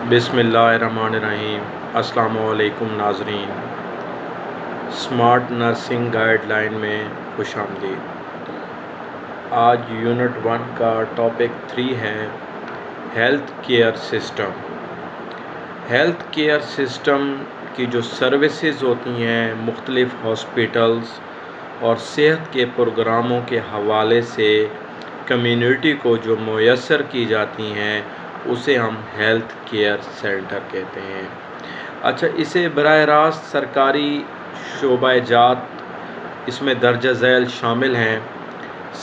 बिस्मिल्लाहिर्रहमानिर्रहीम। अस्सलामुअलैकुम नाज़रीन, स्मार्ट नर्सिंग गाइडलाइन में खुशामदीद। आज यूनिट 1 का टॉपिक 3 है health care system. Health care system की जो सर्विसेज होती हैं मुख्तलिफ़ हॉस्पिटल्स और सेहत के प्रोग्रामों के हवाले से कम्युनिटी को जो मुयस्सर की जाती हैं उसे हम हेल्थ केयर सेंटर कहते हैं। अच्छा, इसे बराह रास्त सरकारी शोबाजात इसमें दर्ज झैल शामिल हैं।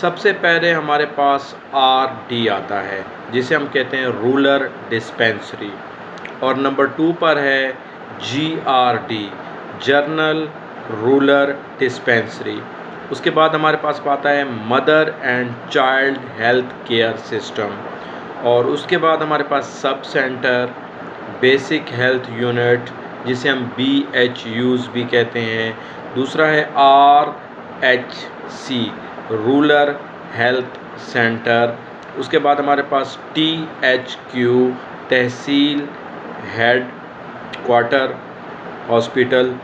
सबसे पहले हमारे पास RD आता है जिसे हम कहते हैं रूरल डिस्पेंसरी, और नंबर 2 पर है GRD जनरल रूरल डिस्पेंसरी। उसके बाद हमारे पास आता है mother and child health care system, और उसके बाद हमारे पास sub centre basic health unit जिसे हम BHUs भी कहते हैं। दूसरा है RHC रूरल हेल्थ सेंटर। उसके बाद हमारे पास THQ तहसील हेड क्वार्टर हॉस्पिटल,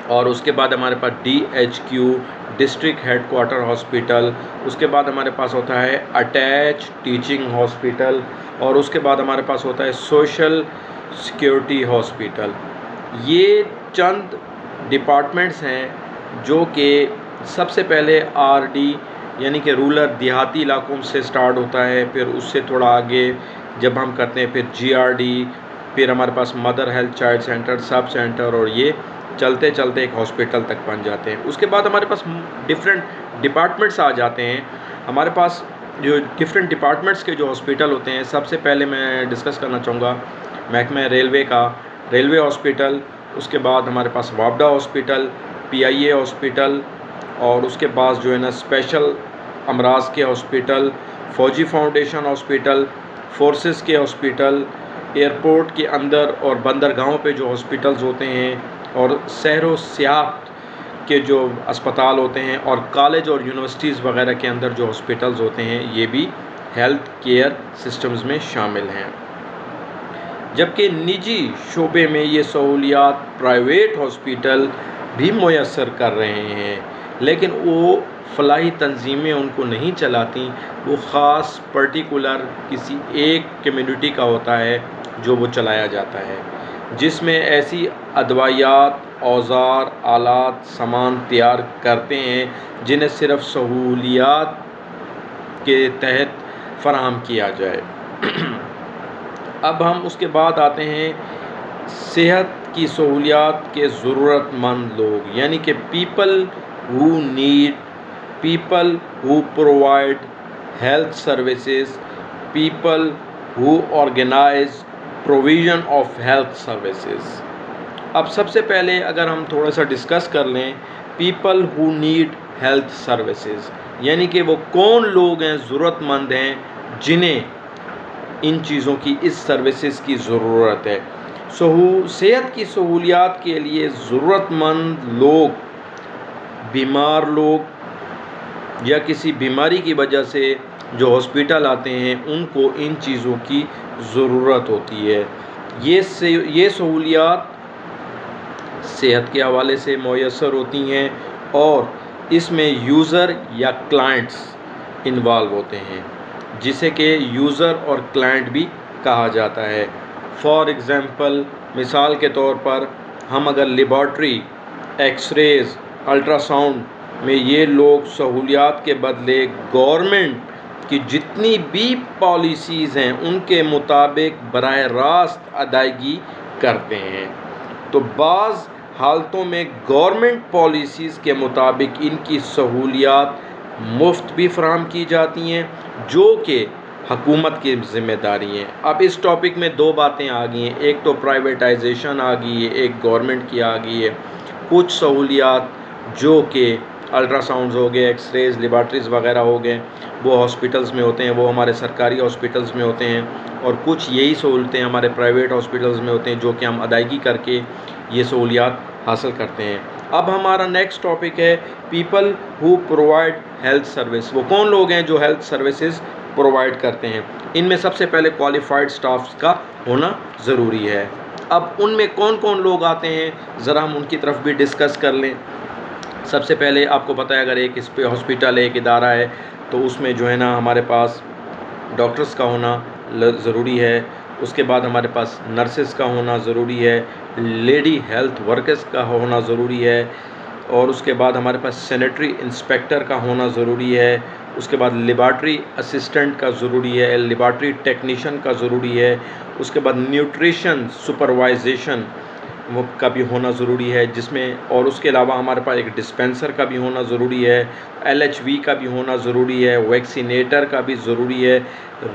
और उसके बाद हमारे पास DHQ district head quarter hospital. उसके बाद हमारे पास होता है अटैच टीचिंग हॉस्पिटल, और उसके बाद हमारे पास होता है सोशल सिक्योरिटी हॉस्पिटल। ये चंद डिपार्टमेंट्स हैं जो कि सबसे पहले RD यानी कि रूरल देहाती इलाकों से स्टार्ट होता है, फिर उससे थोड़ा आगे जब हम करते हैं फिर GRD, फिर हमारे पास mother health child centre, sub centre, और ये चलते चलते एक हॉस्पिटल तक बन जाते हैं। उसके बाद हमारे पास डिफरेंट डिपार्टमेंट्स आ जाते हैं। हमारे पास जो डिफरेंट डिपार्टमेंट्स के जो हॉस्पिटल होते हैं, सबसे पहले मैं डिस्कस करना चाहूँगा महकमा रेलवे का रेलवे हॉस्पिटल। उसके बाद हमारे पास वापडा हॉस्पिटल, PIA हॉस्पिटल, और उसके बाद जो है ना स्पेशल अमराज के हॉस्पिटल, फौजी फाउंडेशन हॉस्पिटल, फोर्सेस के हॉस्पिटल, एयरपोर्ट के अंदर और बंदरगाहों पे जो हॉस्पिटल्स होते हैं, और शहरों सियाहत के जो अस्पताल होते हैं, और कॉलेज और यूनिवर्सिटीज़ वगैरह के अंदर जो हॉस्पिटल्स होते हैं, ये भी हेल्थ केयर सिस्टम्स में शामिल हैं। जबकि निजी शोबे में ये सहूलियात प्राइवेट हॉस्पिटल भी मुयस्सर कर रहे हैं, लेकिन वो फलाही तंजीमें उनको नहीं चलाती। वो ख़ास पर्टिकुलर किसी एक कम्युनिटी का होता है जो वो चलाया जाता है, जिसमें ऐसी अदवायात, औज़ार, आलात, सामान तैयार करते हैं जिन्हें सिर्फ सहूलियात के तहत फराहम किया जाए। अब हम उसके बाद आते हैं सेहत की सहूलियात के ज़रूरतमंद लोग, यानी कि people who need, people who provide health services, people who organise provision of health services. अब सबसे पहले अगर हम थोड़ा सा डिस्कस कर लें people who need health services, यानी कि वो कौन लोग हैं, ज़रूरतमंद हैं जिन्हें इन चीज़ों की, इस सर्विसेज की ज़रूरत है। सेहत की सहूलियात के लिए ज़रूरतमंद लोग, बीमार लोग या किसी बीमारी की वजह से जो हॉस्पिटल आते हैं, उनको इन चीज़ों की ज़रूरत होती है। ये सहूलियात सेहत के हवाले से मुयस्सर होती हैं, और इसमें यूज़र या क्लाइंट्स इन्वॉल्व होते हैं, जिसे कि यूज़र और क्लाइंट भी कहा जाता है। फॉर एग्ज़ाम्पल, मिसाल के तौर पर हम अगर लेबॉर्ट्री, एक्सरेज़, अल्ट्रासाउंड में ये लोग सहूलियात के बदले गवर्नमेंट की जितनी भी पॉलिसीज़ हैं उनके मुताबिक बराह रास्त अदायगी करते हैं, तो बाज़ हालतों में गवर्नमेंट पॉलिसीज़ के मुताबिक इनकी सहूलियात मुफ्त भी फराहम की जाती हैं, जो कि हुकूमत की ज़िम्मेदारी हैं। अब इस टॉपिक में दो बातें आ गई हैं, एक तो प्राइवेटाइजेशन आ गई है, एक गवर्नमेंट की आ गई है। कुछ सहूलियात जो कि अल्ट्रासाउंड्स हो गए, एक्सरेज, लेबॉर्ट्रीज़ वगैरह हो गए, वो हॉस्पिटल्स में होते हैं, वो हमारे सरकारी हॉस्पिटल्स में होते हैं, और कुछ यही सहूलतें हमारे प्राइवेट हॉस्पिटल्स में होते हैं जो कि हम अदायगी करके ये सहूलियात हासिल करते हैं। अब हमारा नेक्स्ट टॉपिक है people who provide health service. वो कौन लोग हैं जो हेल्थ सर्विसेज प्रोवाइड करते हैं। इनमें सबसे पहले क्वालिफाइड स्टाफ का होना ज़रूरी है। अब उनमें कौन कौन लोग आते हैं, ज़रा हम उनकी तरफ भी डिस्कस कर लें। सबसे पहले आपको पता है, अगर एक इस पे हॉस्पिटल है, एक इदारा है, तो उसमें जो है ना हमारे पास डॉक्टर्स का होना ज़रूरी है। उसके बाद हमारे पास नर्सेस का होना ज़रूरी है, लेडी हेल्थ वर्कर्स का होना ज़रूरी है, और उसके बाद हमारे पास सैनिटरी इंस्पेक्टर का होना ज़रूरी है। उसके बाद लेबॉर्ट्री असिस्टेंट का ज़रूरी है, लेबॉर्ट्री टेक्नीशियन का ज़रूरी है। उसके बाद न्यूट्रिशन सुपरवाइजेशन वो का भी होना ज़रूरी है, जिसमें और उसके अलावा हमारे पास एक डिस्पेंसर का भी होना ज़रूरी है, LHV का भी होना ज़रूरी है, वैक्सीनेटर का भी ज़रूरी है,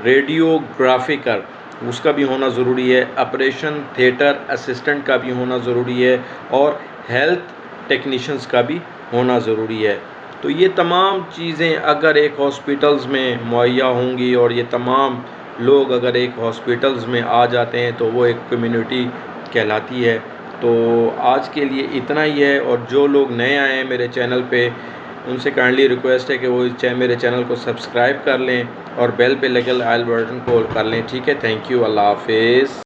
रेडियोग्राफिकर उसका भी होना ज़रूरी है, ऑपरेशन थिएटर असिस्टेंट का भी होना ज़रूरी है, और हेल्थ टेक्नीशियंस का भी होना ज़रूरी है। तो ये तमाम चीज़ें अगर एक हॉस्पिटल्स में मुहैया होंगी और ये तमाम लोग अगर एक हॉस्पिटल्स में आ जाते हैं तो वो एक कम्युनिटी कहलाती है। तो आज के लिए इतना ही है, और जो लोग नए आए हैं मेरे चैनल पे उनसे काइंडली रिक्वेस्ट है कि वो मेरे चैनल को सब्सक्राइब कर लें और बेल पे लगे आइल बटन को कर लें। ठीक है, थैंक यू, अल्लाह हाफिज़।